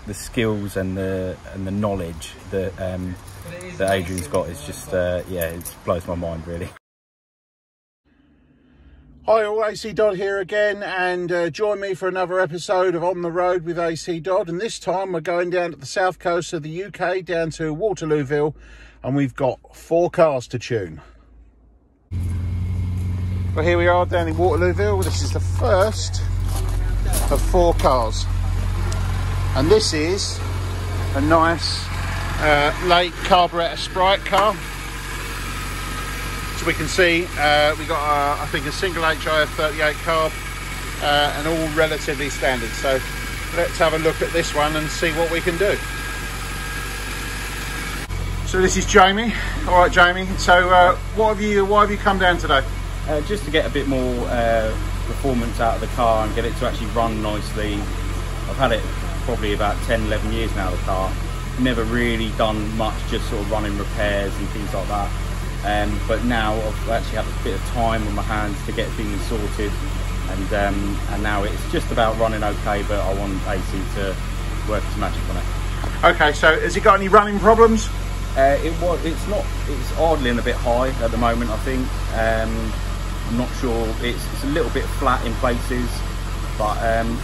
The skills and the knowledge that that Adrian's got is just yeah, it blows my mind really. Hi all, ACDodd here again, and join me for another episode of On the Road with ACDodd, and this time we're going down to the south coast of the UK, down to Waterlooville, and we've got 4 cars to tune. Well, here we are down in Waterlooville. This is the first of 4 cars, and this is a nice late carburettor Sprite car. So we can see we got I think a single HIF 38 carb and all relatively standard. So let's have a look at this one and see what we can do. So this is Jamie. All right, Jamie. So why have you come down today? Just to get a bit more performance out of the car and get it to actually run nicely. I've had it probably about 10-11 years now, the car. Never really done much, just sort of running repairs and things like that. But now I've actually had a bit of time on my hands to get things sorted, and now it's just about running okay, but I want AC to work its magic on it. Okay, so has it got any running problems? It's idling a bit high at the moment, I think. I'm not sure, it's a little bit flat in places, but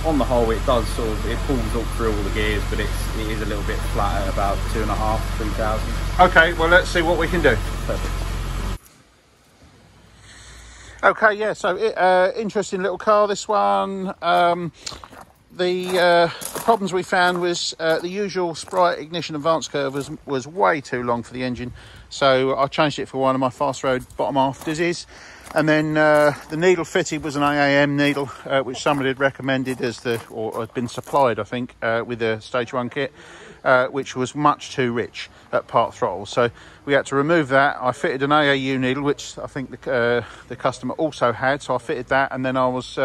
on the whole it does sort of, it pulls up through all the gears, but it is a little bit flat at about 2.5, 3,000. Okay, well let's see what we can do. Perfect. Okay, yeah, so interesting little car, this one. The problems we found was the usual Sprite ignition advance curve was way too long for the engine, so I changed it for one of my fast road bottom afters. And then the needle fitted was an AAM needle, which somebody had recommended or had been supplied, I think, with the stage 1 kit, which was much too rich at part throttle. So we had to remove that. I fitted an AAU needle, which I think the customer also had. So I fitted that, and then I was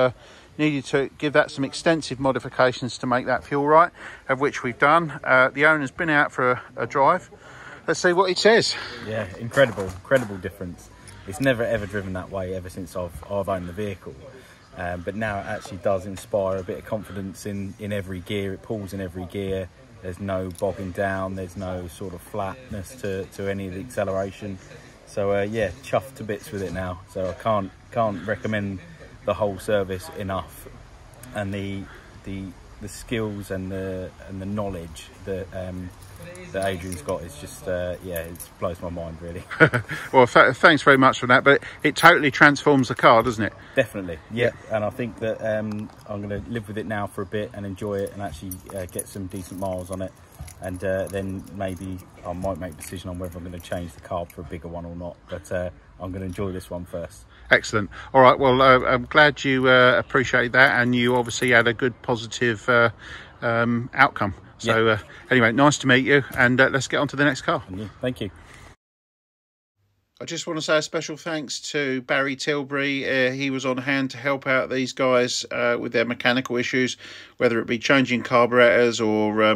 needed to give that some extensive modifications to make that feel right, of which we've done. The owner's been out for a drive. Let's see what he says. Yeah, incredible difference. It's never ever driven that way ever since I've owned the vehicle, but now it actually does inspire a bit of confidence in every gear. It pulls in every gear. There's no bogging down. There's no sort of flatness to any of the acceleration. So yeah, chuffed to bits with it now. So I can't recommend the whole service enough, and the skills and the knowledge that that Adrian's got is just yeah, it blows my mind really. Well, thanks very much for that, but it totally transforms the car, doesn't it? Definitely, yeah. And I think that I'm going to live with it now for a bit and enjoy it, and actually get some decent miles on it, and then maybe I might make a decision on whether I'm going to change the carb for a bigger one or not, but I'm going to enjoy this one first. Excellent. All right, well, I'm glad you appreciate that, and you obviously had a good positive outcome. So yeah. Anyway, nice to meet you, and let's get on to the next car. Thank you. I just want to say a special thanks to Barry Tilbury. He was on hand to help out these guys with their mechanical issues, whether it be changing carburetors or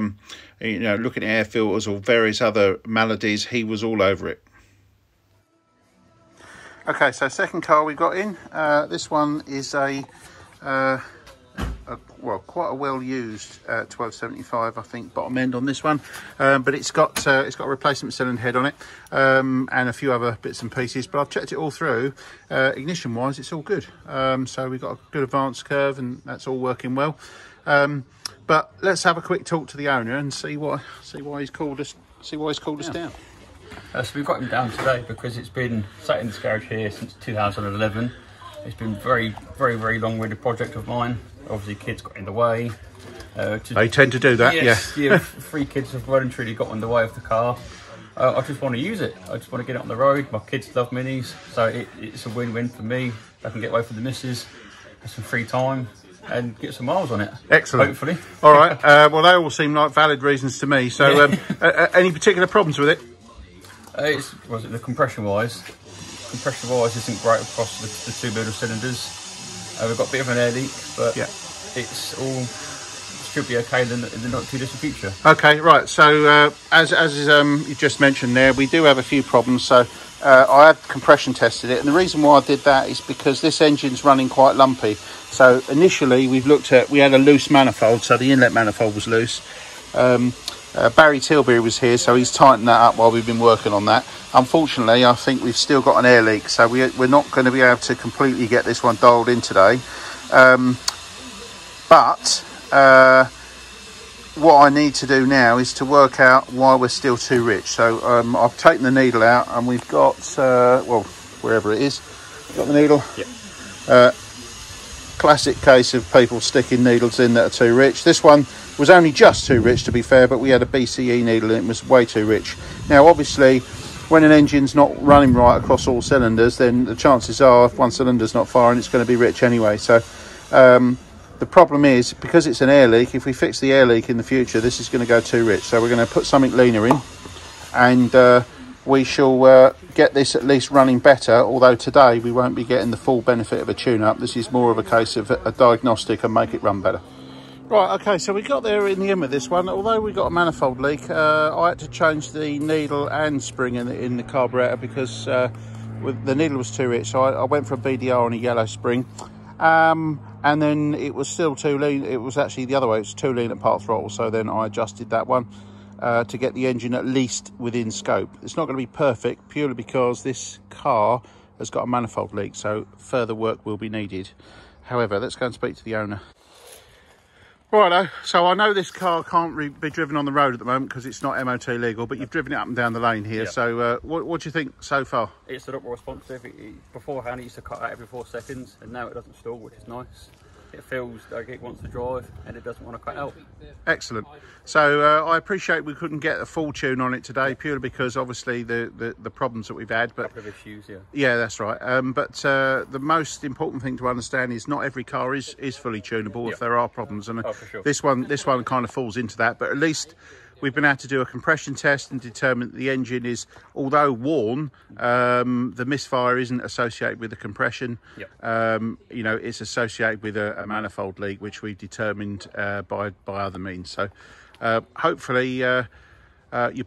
you know, looking at air filters or various other maladies. He was all over it. Okay, so second car we got in. This one is well, quite a well-used 1275, I think, bottom end on this one, but it's got a replacement cylinder head on it, and a few other bits and pieces. But I've checked it all through. Ignition-wise, it's all good. So we've got a good advance curve, and that's all working well. But let's have a quick talk to the owner and see why he's called us. Down. So we've got him down today because it's been sat in this garage here since 2011. It's been very long-winded project of mine. Obviously, kids got in the way. They tend to do that, yes, yeah. 3 kids have voluntarily got in the way of the car. I just want to use it. I just want to get it on the road. My kids love minis, so it's a win-win for me. I can get away from the missus, have some free time, and get some miles on it. Excellent. Hopefully. All right. Well, they all seem like valid reasons to me. So, any particular problems with it? Was it the compression-wise? Compression-wise isn't great across the 2 middle cylinders. We've got a bit of an air leak, but yeah, it's all should be okay in the not too distant future. Okay, right. So as you just mentioned there, we do have a few problems. So I had compression tested it, and the reason why I did that is because this engine's running quite lumpy. So initially we had a loose manifold, so the inlet manifold was loose. Barry Tilbury was here, so he's tightened that up while we've been working on that. Unfortunately, I think we've still got an air leak, so we're not going to be able to completely get this one dialed in today. But what I need to do now is to work out why we're still too rich. So I've taken the needle out, and we've got, well, wherever it is, got the needle. Yep. Classic case of people sticking needles in that are too rich. This one was only just too rich, to be fair, but we had a BCE needle and it was way too rich. Now, obviously, when an engine's not running right across all cylinders, then the chances are, if one cylinder's not firing, it's going to be rich anyway. So the problem is, because it's an air leak, if we fix the air leak in the future, this is going to go too rich. So we're going to put something leaner in, and we shall get this at least running better, although today we won't be getting the full benefit of a tune-up. This is more of a case of a diagnostic and make it run better. Right, okay, so we got there in the end with this one. Although we got a manifold leak, I had to change the needle and spring in the carburettor because the needle was too rich. So I went for a BDR on a yellow spring, and then it was still too lean. It was actually the other way, it was too lean at part throttle, so then I adjusted that one to get the engine at least within scope. It's not going to be perfect, purely because this car has got a manifold leak, so further work will be needed. However, let's go and speak to the owner. Righto, so I know this car can't be driven on the road at the moment because it's not MOT legal, but you've driven it up and down the lane here. Yep. So what do you think so far? It's a lot more responsive. Beforehand it used to cut out every 4 seconds, and now it doesn't stall, which is nice. It feels like it wants to drive and it doesn't want to cut out. Excellent. So I appreciate we couldn't get a full tune on it today, purely because obviously the problems that we've had. But a couple of issues, yeah. Yeah, that's right. But the most important thing to understand is not every car is fully tunable. Yep. If there are problems, and for sure. this one kind of falls into that. But at least we've been able to do a compression test and determine that the engine is, although worn, the misfire isn't associated with the compression. Yep. You know, it's associated with a manifold leak, which we determined by other means. So hopefully your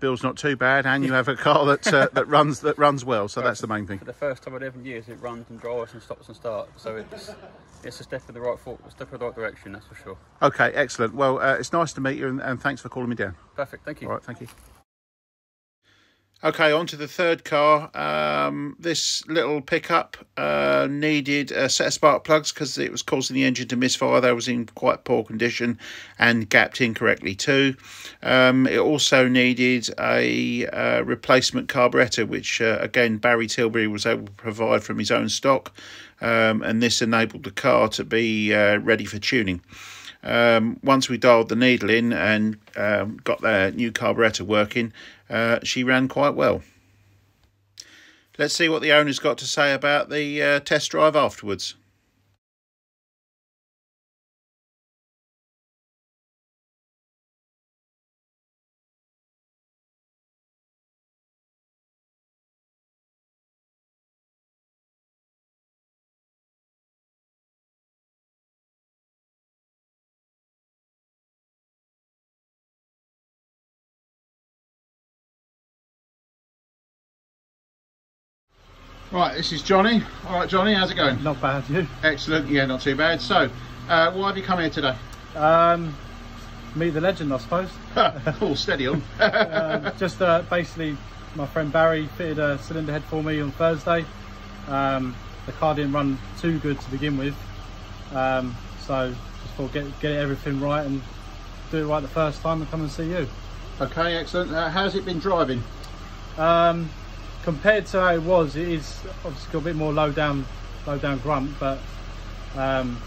bill's not too bad, and you have a car that runs well. So that's the main thing. For the first time in 11 years, it runs and drives and stops and starts. So it's a step in the right direction, that's for sure. Okay, excellent. Well, it's nice to meet you, and thanks for calling me down. Perfect, thank you. All right, thank you. Okay, on to the third car. This little pickup needed a set of spark plugs because it was causing the engine to misfire. They was in quite poor condition and gapped incorrectly too. It also needed a replacement carburettor, which again Barry Tilbury was able to provide from his own stock, and this enabled the car to be ready for tuning. Once we dialed the needle in and got the new carburettor working, she ran quite well. Let's see what the owner's got to say about the test drive afterwards. Right, this is Johnny. All right, Johnny, how's it going? Not bad, you? Excellent, yeah, not too bad. So, why have you come here today? Meet the legend, I suppose. Oh, steady on. Just basically, my friend Barry fitted a cylinder head for me on Thursday. The car didn't run too good to begin with, so just thought get everything right and do it right the first time and come and see you. Okay, excellent. How's it been driving? Compared to how it was, it is obviously got a bit more low down grunt, but I'm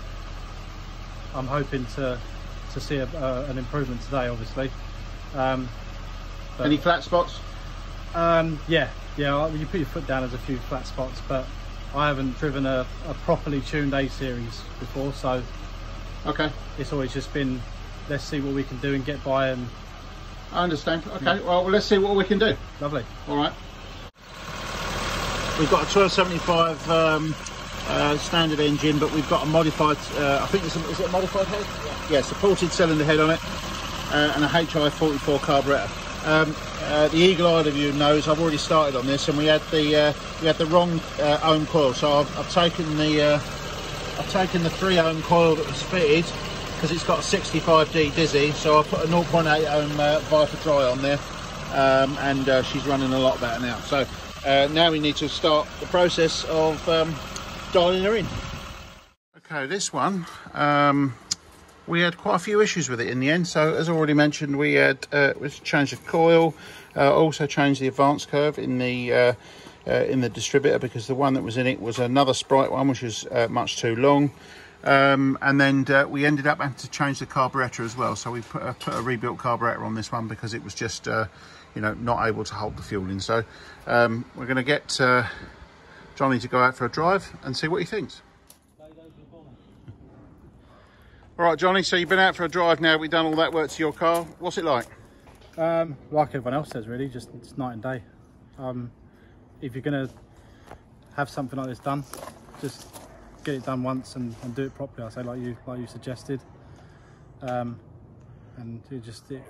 hoping to see an improvement today, obviously. Any flat spots? Yeah, you put your foot down, there's a few flat spots, but I haven't driven a properly tuned A series before, so okay, it's always just been, let's see what we can do and get by. And I understand. Okay, well, let's see what we can do. Lovely. All right. We've got a 1275 standard engine, but we've got a modified, I think is it a modified head? Yeah, supported cylinder head on it, and a HI 44 carburettor. The eagle-eyed of you knows I've already started on this, and we had the wrong ohm coil. So I've taken the 3 ohm coil that was fitted because it's got a 65D Dizzy, so I put a 0.8 ohm Viper Dry on there, and she's running a lot better now. So now we need to start the process of dialing her in. Okay, this one, we had quite a few issues with it in the end. So as I already mentioned, we had changed the coil, also changed the advance curve in the distributor, because the one that was in it was another Sprite one, which was much too long. And then we ended up having to change the carburetor as well. So we put a rebuilt carburetor on this one because it was just, you know, not able to hold the fuel in. So we're going to get Johnny to go out for a drive and see what he thinks. All right, Johnny, so you've been out for a drive now. We've done all that work to your car. What's it like? Like everyone else says, really, just it's night and day. If you're going to have something like this done, just get it done once and do it properly. I say, like you suggested, and it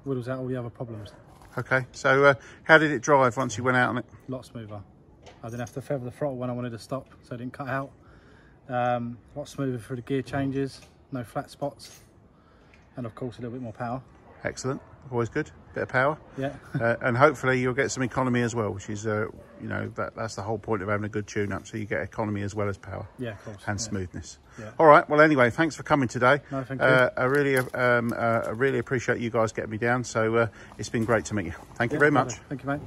whittles out all the other problems. Okay, so how did it drive once you went out on it? A lot smoother. I didn't have to feather the throttle when I wanted to stop, so it didn't cut out. A lot smoother through the gear changes, no flat spots, and of course a little bit more power. Excellent, always good, bit of power. Yeah. And hopefully you'll get some economy as well, which is, you know, that's the whole point of having a good tune-up, so you get economy as well as power. Yeah, of course. And smoothness. Yeah. All right, well anyway, thanks for coming today. No, thank you. I really appreciate you guys getting me down, so it's been great to meet you. Thank you very much. Thank you, mate.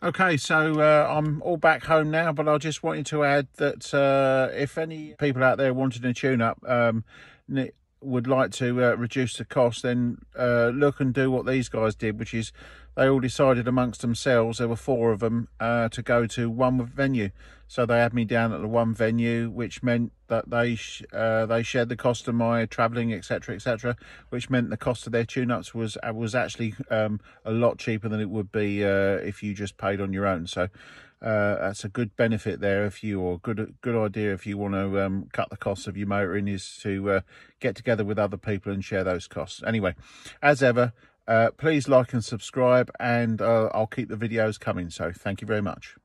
Okay, so I'm all back home now, but I just wanted to add that if any people out there wanting a tune-up would like to reduce the cost, then look and do what these guys did, which is they all decided amongst themselves, there were 4 of them, to go to one venue. So they had me down at the one venue, which meant that they shared the cost of my travelling, etc., etc., which meant the cost of their tune-ups was actually a lot cheaper than it would be if you just paid on your own. So that's a good benefit there, or good idea if you want to cut the cost of your motoring, is to get together with other people and share those costs. Anyway, as ever, please like and subscribe, and I'll keep the videos coming. So thank you very much.